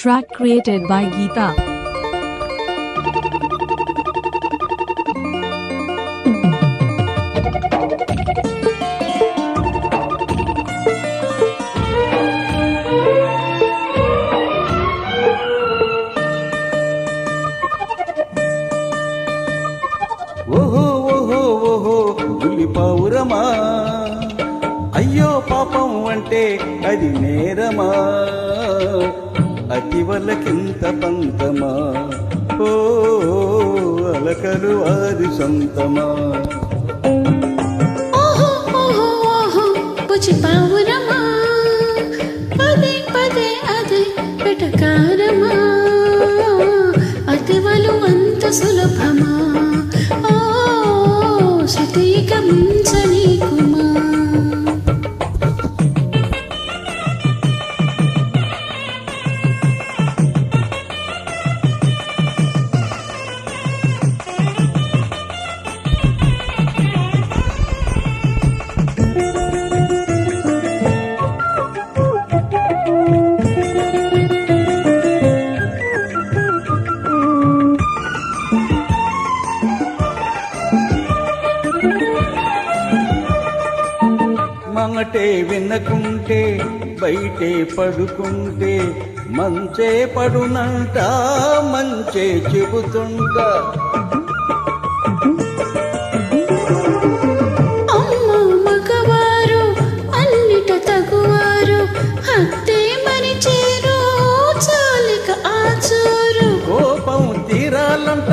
track created by Geeta. ఓహో ఓహో ఓహో బుల్లి పౌరమా, అయ్యో పాపం అంటే అది నేరమా, అతి వలకింత పంతమా, ఓ అలకలు వారి సొంతమా. ఓహో ఓహో ఓహో బుజ్జి పౌరమా, పదే పదే అదే వెటకారమా, అతివలు అంత సులభమా, ఓ శృతిక ముంచని కుమా. మాటే వినకుంటే బయటే పడుకుంటే మంచే పడునంట, మంచే చెబుతుంటా. అమ్మ మగవారు అన్నిట తగువారు, హత్తే మరిచేరు చాలిక ఆచూరు. కోపం తీరాలంట,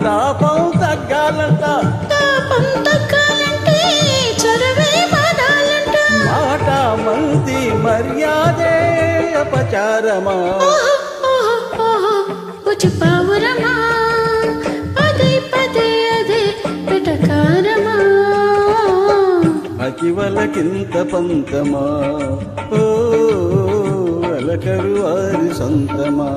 తాపం తగ్గాలంట, తాపం తగ్గాలంటే చొరవే బాధాలంట. మాట మంది మర్యాదే అపచారమా. ఓహో ఓహో ఓహో బుజ్జి పౌరమా, పదే పదే అదే వెటకారమా, అతి వలకింత పంతమా, ఓ అలకరు వారి సొంతమా.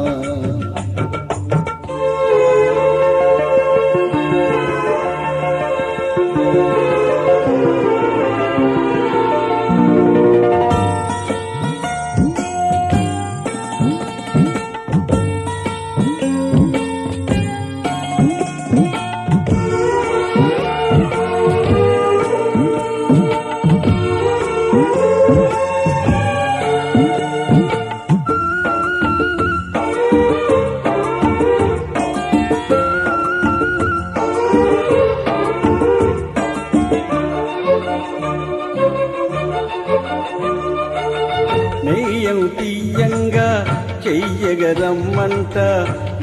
నెయ్యం తీయంగా చెయ్యగరమ్మంట,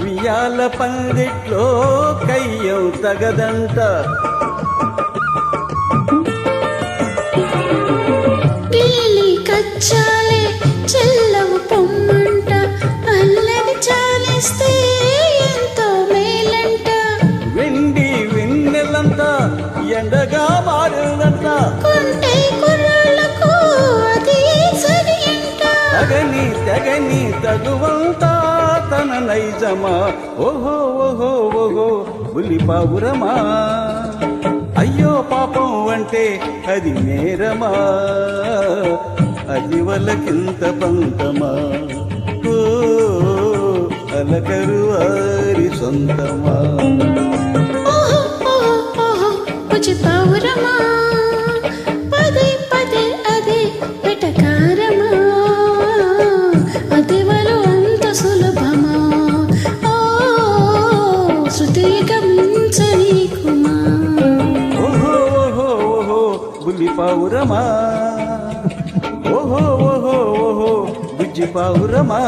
వియాల పందిట్లో కయ్యం తగదంట. గిల్లి కచ్చాలే చెల్లవు పొమ్మంట, అల్లరి చాలిస్తే ఎంతో మేలంట. వెండి వెన్నెలంతా ఎండగా మారిందంట, కొంటే కుర్రాళ్ళకు అది సరి అంట. తగని తెగని తగువంతా తన నైజమా. ఓహో ఓహో ఓహో బుల్లి పౌరమా, అయ్యో పాపం అంటే అది నేరమా, అది వలకింత పంతమా, ఓ అలకరు వారి సొంతమా. ఓహో ఓహో ఓహో బుజ్జి పౌరమా, పదే పదే అదే వెటకారమా, అతివలు అంత సులభమా, ఓ శృతిక ముంచని కుమా. ఓహో ఓహో ఓహో బుల్లి పౌరమా, ఓహో ఓహో ఓహో బుజ్జి పౌరమా.